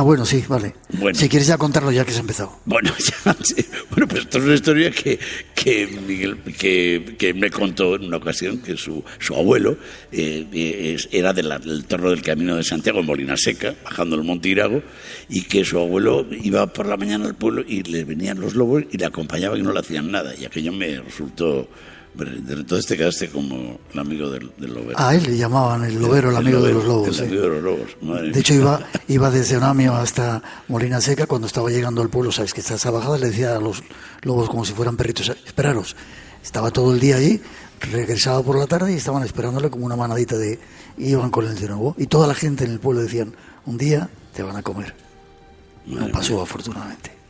bueno, sí, vale. Bueno. Si quieres ya contarlo ya que se ha empezado. Bueno, pues esto es una historia que me contó en una ocasión, que su abuelo era del torno del Camino de Santiago, en Molina Seca, bajando el Monte Irago, y que su abuelo iba por la mañana al pueblo y le venían los lobos y le acompañaban y no le hacían nada. Y aquello me resultó... Entonces te quedaste como el amigo del lobero. A él le llamaban el lobero, el amigo de los lobos. El amigo de los lobos. Madre de hecho, iba desde Onamio hasta Molina Seca. Cuando estaba llegando al pueblo, sabes que esa bajada, le decía a los lobos como si fueran perritos: esperaros. Estaba todo el día allí, regresaba por la tarde y estaban esperándole como una manadita y iban con él de nuevo. Y toda la gente en el pueblo decían: un día te van a comer. No pasó, afortunadamente.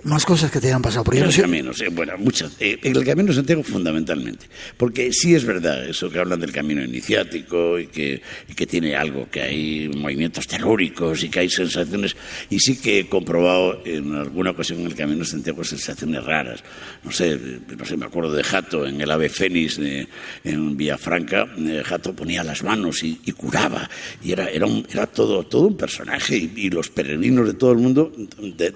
Más cosas que te han pasado. En el camino, muchas. En el Camino de Santiago fundamentalmente. Porque sí es verdad eso que hablan del camino iniciático y que tiene algo, que hay movimientos telúricos y que hay sensaciones. Y sí que he comprobado en alguna ocasión en el Camino de Santiago sensaciones raras. No sé, me acuerdo de Jato en el Ave Fénix en Villafranca. Jato ponía las manos y curaba. Y era todo un personaje. Y los peregrinos de todo el mundo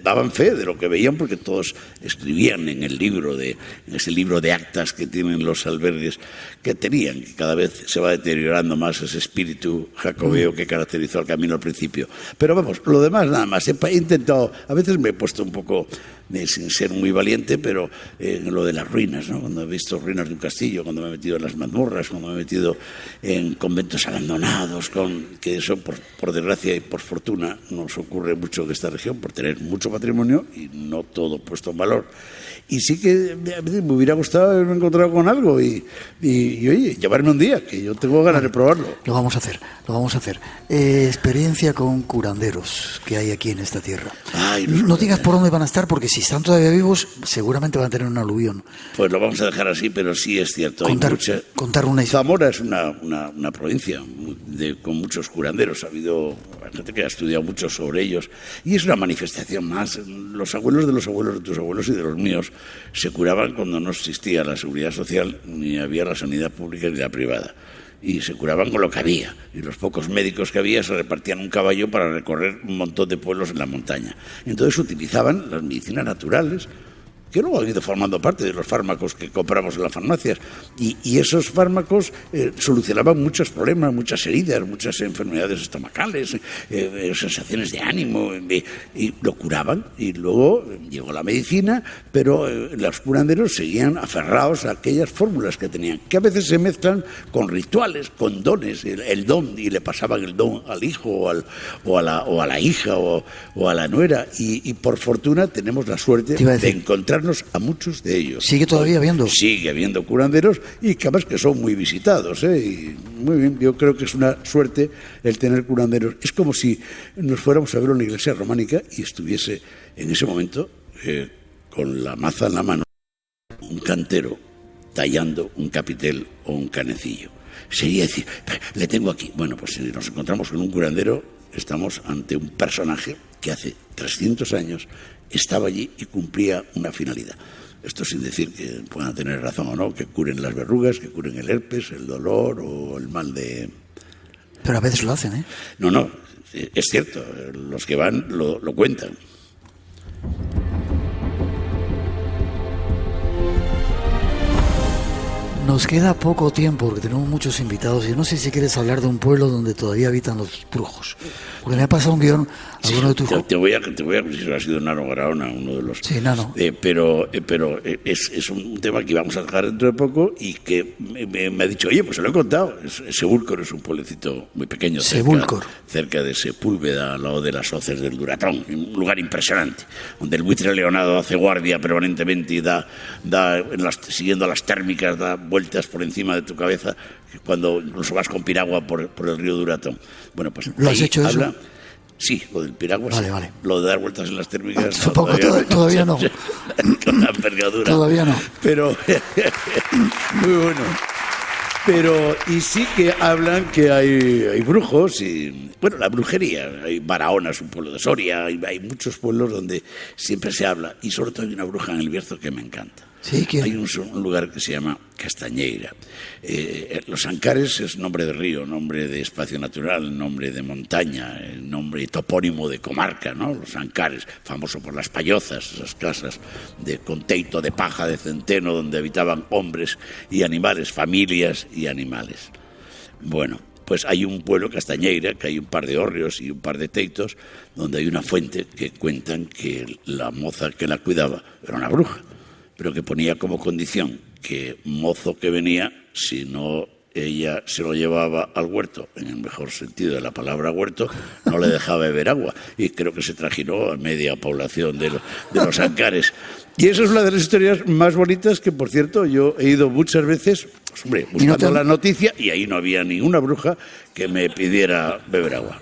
daban fe de lo que veían, porque todos escribían en ese libro de actas que tienen los albergues, que tenían, que cada vez se va deteriorando más ese espíritu jacobeo que caracterizó al camino al principio. Pero vamos, lo demás nada más. He intentado, a veces me he puesto un poco, sin ser muy valiente, pero en lo de las ruinas, ¿no? Cuando he visto ruinas de un castillo, cuando me he metido en las mazmorras, cuando me he metido en conventos abandonados, que eso por desgracia y por fortuna nos ocurre mucho en esta región, por tener mucho patrimonio y no todo puesto en valor. Y sí que me hubiera gustado haberme encontrado con algo y oye, llevarme un día, que yo tengo ganas de probarlo. Lo vamos a hacer. Experiencia con curanderos que hay aquí en esta tierra. No digas por dónde van a estar, porque si están todavía vivos, seguramente van a tener un aluvión. Pues lo vamos a dejar así, pero sí es cierto. Contar una historia. Zamora es una provincia con muchos curanderos. Ha habido gente que ha estudiado mucho sobre ellos y es una manifestación más. Los abuelos de los abuelos de tus abuelos y de los míos se curaban cuando no existía la seguridad social, ni había la sanidad pública ni la privada. Y se curaban con lo que había. Y los pocos médicos que había se repartían un caballo para recorrer un montón de pueblos en la montaña. Entonces utilizaban las medicinas naturales, que luego han ido formando parte de los fármacos que compramos en las farmacias. Y esos fármacos solucionaban muchos problemas, muchas heridas, muchas enfermedades estomacales, sensaciones de ánimo, y lo curaban. Y luego llegó la medicina, pero los curanderos seguían aferrados a aquellas fórmulas que tenían, que a veces se mezclan con rituales, con dones, el don, y le pasaban el don al hijo o a la hija o a la nuera. Y por fortuna tenemos la suerte de encontrar a muchos de ellos. ¿Sigue todavía habiendo? Sigue habiendo curanderos y que además que son muy visitados, y muy bien, yo creo que es una suerte el tener curanderos. Es como si nos fuéramos a ver una iglesia románica y estuviese en ese momento con la maza en la mano, un cantero tallando un capitel o un canecillo. Sería decir, le tengo aquí. Bueno, pues si nos encontramos con un curandero, estamos ante un personaje que hace 300 años estaba allí y cumplía una finalidad. Esto sin decir que puedan tener razón o no, que curen las verrugas, que curen el herpes, el dolor o el mal de... Pero a veces lo hacen, ¿eh? No, es cierto, los que van lo cuentan. Nos queda poco tiempo porque tenemos muchos invitados y no sé si quieres hablar de un pueblo donde todavía habitan los brujos. Porque me ha pasado un guión a alguno de tus... Te voy a decir, ha sido Nano Barahona, uno de los... Sí, Nano. Pero es un tema que vamos a dejar dentro de poco y que me ha dicho, oye, pues se lo he contado. Sebúlcor es un pueblecito muy pequeño. Cerca de Sepúlveda, al lado de las hoces del Duratón. Un lugar impresionante, donde el buitre leonado hace guardia permanentemente y siguiendo las térmicas, da vueltas por encima de tu cabeza cuando incluso vas con piragua por el río Duratón. Bueno, pues ¿lo has hecho eso? Sí, lo del piragua, vale, sí. Vale. Lo de dar vueltas en las térmicas... Supongo todavía no. Con la envergadura. Todavía no. Pero, muy bueno. Pero, y sí que hablan que hay brujos y... Bueno, la brujería. Hay Barahona, es un pueblo de Soria. Hay muchos pueblos donde siempre se habla. Y sobre todo hay una bruja en El Bierzo que me encanta. Sí, ¿quién? Hay un lugar que se llama Castañeira. Los Ancares es nombre de río, nombre de espacio natural, nombre de montaña, nombre topónimo de comarca, ¿no? Los Ancares, famoso por las payozas, esas casas con teito de paja de centeno donde habitaban hombres y animales, familias y animales. Bueno, pues hay un pueblo, Castañeira, que hay un par de hórreos y un par de teitos, donde hay una fuente que cuentan que la moza que la cuidaba era una bruja, pero que ponía como condición que mozo que venía, si no ella se lo llevaba al huerto, en el mejor sentido de la palabra huerto, no le dejaba beber agua. Y creo que se trajinó a media población de los Ancares. Y esa es una de las historias más bonitas que, por cierto, yo he ido muchas veces, pues, hombre, buscando la noticia, y ahí no había ninguna bruja que me pidiera beber agua.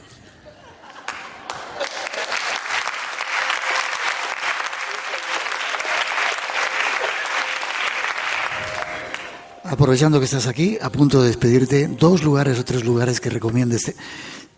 Aprovechando que estás aquí, a punto de despedirte, 2 lugares o 3 lugares que recomiendes.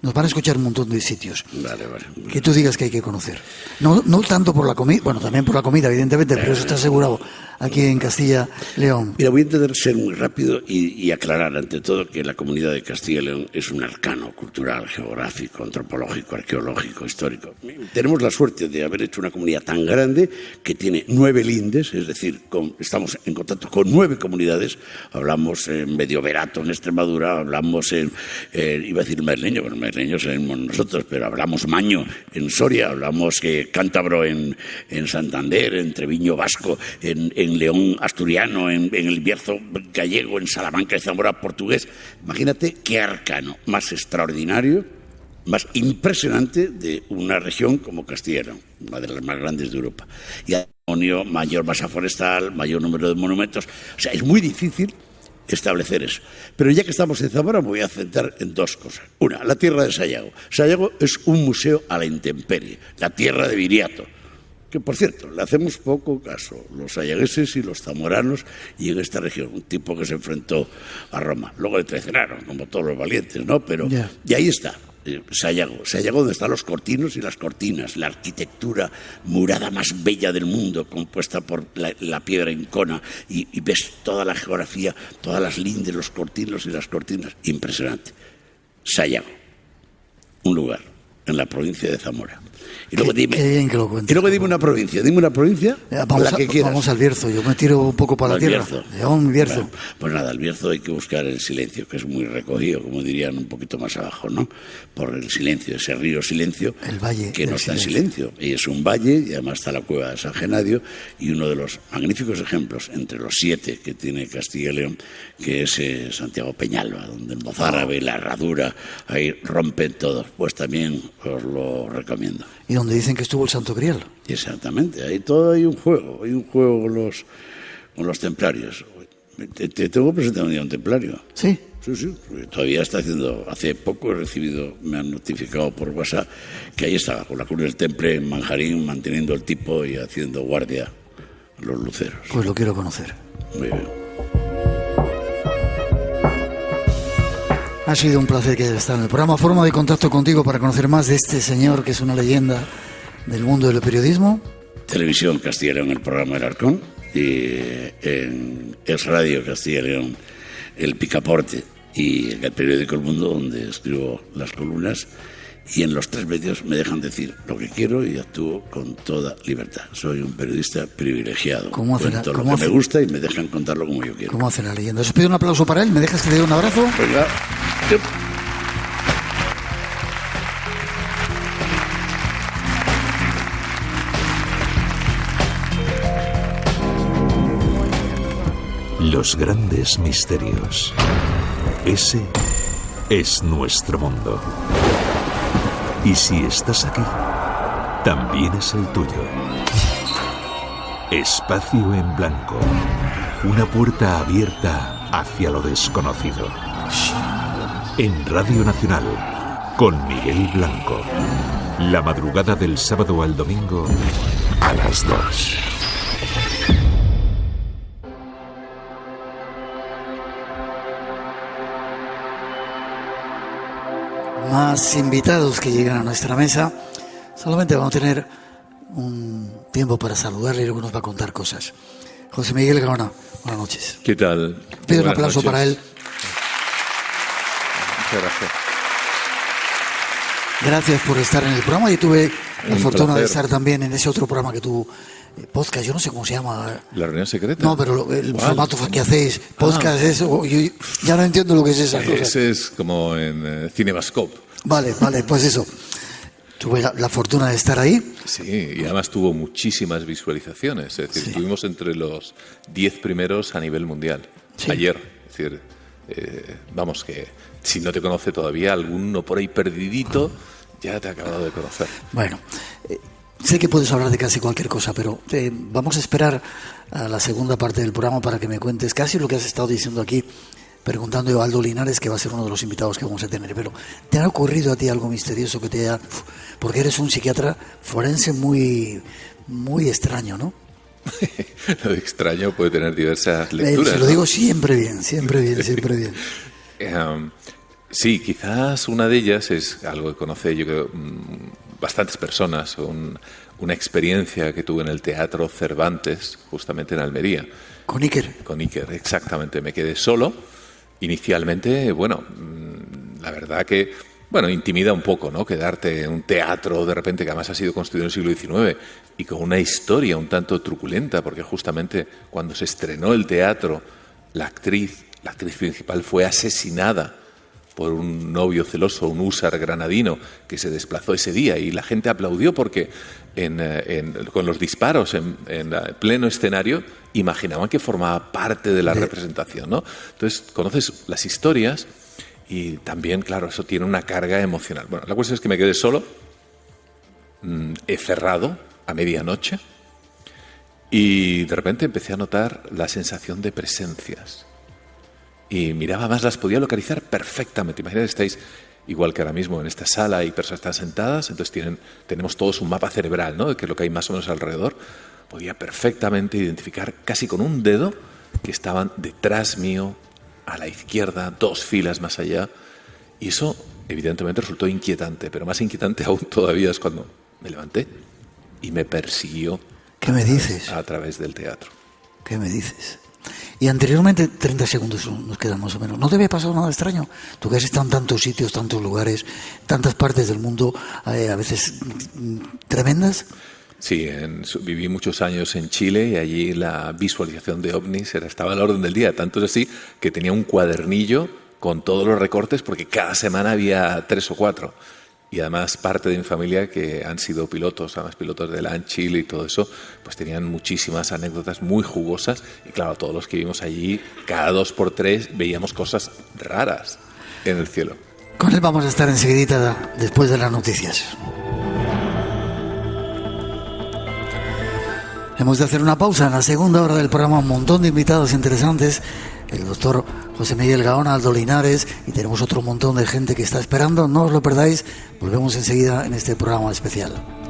Nos van a escuchar un montón de sitios. Vale. Que tú digas que hay que conocer. No tanto por la comida, bueno, también por la comida, evidentemente, pero eso está asegurado aquí en Castilla León. Mira, voy a intentar ser muy rápido y aclarar ante todo que la comunidad de Castilla y León es un arcano cultural, geográfico, antropológico, arqueológico, histórico. Tenemos la suerte de haber hecho una comunidad tan grande que tiene 9 lindes, es decir, estamos en contacto con 9 comunidades. Hablamos en Medioverato, en Extremadura, hablamos iba a decir merleño, bueno, merleños somos nosotros, pero hablamos maño en Soria, hablamos cántabro en Santander, en Treviño vasco, en León asturiano, en El Bierzo gallego, en Salamanca y Zamora portugués. Imagínate qué arcano más extraordinario, más impresionante de una región como Castilla y León, una de las más grandes de Europa. Y mayor masa forestal, mayor número de monumentos. O sea, es muy difícil establecer eso. Pero ya que estamos en Zamora, me voy a centrar en 2 cosas. Una, la tierra de Sayago. Sayago es un museo a la intemperie, la tierra de Viriato, que por cierto, le hacemos poco caso los sayagueses y los zamoranos y en esta región, un tipo que se enfrentó a Roma. Luego le traicionaron, como todos los valientes, ¿no? Pero y ahí está. Sayago, donde están los cortinos y las cortinas, la arquitectura murada más bella del mundo, compuesta por la piedra incona, y ves toda la geografía, todas las lindes, los cortinos y las cortinas, impresionante. Sayago, un lugar en la provincia de Zamora. Y luego dime una provincia, la que quieras. Vamos al Bierzo, yo me tiro un poco para la tierra. León, Bierzo. Bueno, pues nada, el Bierzo hay que buscar el silencio, que es muy recogido, como dirían un poquito más abajo, ¿no? Por el silencio, ese río Silencio, el valle que no está en silencio. Y es un valle, y además está la cueva de San Genadio, y uno de los magníficos ejemplos, entre los 7 que tiene Castilla y León, que es Santiago Peñalba, donde el mozárabe, la herradura, ahí rompen todos. Pues también os lo recomiendo. Y donde dicen que estuvo el Santo Grial. Exactamente, ahí todo hay un juego con los templarios. Te tengo presentado un día un templario. ¿Sí? Sí, todavía está haciendo, hace poco me han notificado por WhatsApp que ahí está, con la cruz del temple en Manjarín, manteniendo el tipo y haciendo guardia los luceros. Pues lo quiero conocer. Muy bien. Ha sido un placer que hayas estado en el programa. Forma de contacto contigo para conocer más de este señor que es una leyenda del mundo del periodismo. Televisión Castilla y León, el programa El Arcón, y en Es Radio Castilla y León, el Picaporte, y en el periódico El Mundo, donde escribo las columnas, y en los 3 medios me dejan decir lo que quiero y actúo con toda libertad. Soy un periodista privilegiado. Cuento lo que me gusta y me dejan contarlo como yo quiero. ¿Cómo hace la leyenda? Os pido un aplauso para él. ¿Me dejas que le dé un abrazo? Venga. Los grandes misterios. Ese es nuestro mundo. Y si estás aquí, también es el tuyo. Espacio en Blanco. Una puerta abierta hacia lo desconocido. En Radio Nacional, con Miguel Blanco. La madrugada del sábado al domingo a las 2. Más invitados que llegan a nuestra mesa. Solamente vamos a tener un tiempo para saludarle y luego nos va a contar cosas. José Miguel Gaona, buenas noches. ¿Qué tal? Pido un aplauso para él. Muchas gracias. Gracias por estar en el programa. Yo tuve la fortuna de placer. estar también en ese otro programa que tú, podcast, yo no sé cómo se llama. ¿La reunión secreta? No, pero el formato que hacéis, podcast, eso, yo ya no entiendo lo que es esa cosa. Ese es como en Cinemascope. Vale, pues eso. Tuve la fortuna de estar ahí. Sí, y además tuvo muchísimas visualizaciones. Es decir, estuvimos entre los 10 primeros a nivel mundial. Sí. Ayer. Es decir, vamos, que si no te conoce todavía, alguno por ahí perdidito ya te ha acabado de conocer. Bueno, sé que puedes hablar de casi cualquier cosa, pero vamos a esperar a la segunda parte del programa para que me cuentes casi lo que has estado diciendo aquí, preguntando a Aldo Linares, que va a ser uno de los invitados que vamos a tener. Pero ¿te ha ocurrido a ti algo misterioso que te haya... Porque eres un psiquiatra forense muy, muy extraño, ¿no? Lo de extraño puede tener diversas lecturas. Se lo digo siempre bien, siempre bien, siempre bien. Sí, quizás una de ellas es algo que conoce yo creo bastantes personas, una experiencia que tuve en el Teatro Cervantes, justamente en Almería. ¿Con Iker? Con Iker, exactamente. Me quedé solo. Inicialmente, bueno, la verdad que, bueno, intimida un poco, ¿no? Quedarte en un teatro de repente que además ha sido construido en el siglo XIX y con una historia un tanto truculenta, porque justamente cuando se estrenó el teatro, la actriz principal fue asesinada por un novio celoso, un húsar granadino que se desplazó ese día y la gente aplaudió porque con los disparos en pleno escenario imaginaban que formaba parte de la representación, ¿no? Entonces conoces las historias y también, claro, eso tiene una carga emocional. Bueno, la cuestión es que me quedé solo, he cerrado a medianoche y de repente empecé a notar la sensación de presencias. Y miraba más, las podía localizar perfectamente. Imaginad, estáis igual que ahora mismo en esta sala y personas están sentadas, entonces tenemos todos un mapa cerebral, ¿no? De qué es lo que hay más o menos alrededor. Podía perfectamente identificar casi con un dedo que estaban detrás mío, a la izquierda, 2 filas más allá. Y eso, evidentemente, resultó inquietante, pero más inquietante aún todavía es cuando me levanté y me persiguió. ¿Qué me dices? A través del teatro. ¿Qué me dices? Y anteriormente, 30 segundos nos quedan más o menos. ¿No te había pasado nada extraño? Tú que has estado en tantos sitios, tantos lugares, tantas partes del mundo, a veces tremendas. Sí, viví muchos años en Chile y allí la visualización de ovnis estaba a la orden del día. Tanto es así que tenía un cuadernillo con todos los recortes porque cada semana había 3 o 4. Y además parte de mi familia que han sido pilotos, además pilotos de LAN Chile y todo eso, pues tenían muchísimas anécdotas muy jugosas. Y claro, todos los que vivimos allí, cada 2 por 3 veíamos cosas raras en el cielo. Con él vamos a estar enseguidita después de las noticias. Hemos de hacer una pausa en la segunda hora del programa, un montón de invitados interesantes. El doctor José Miguel Gaona, Aldo Linares, y tenemos otro montón de gente que está esperando. No os lo perdáis, volvemos enseguida en este programa especial.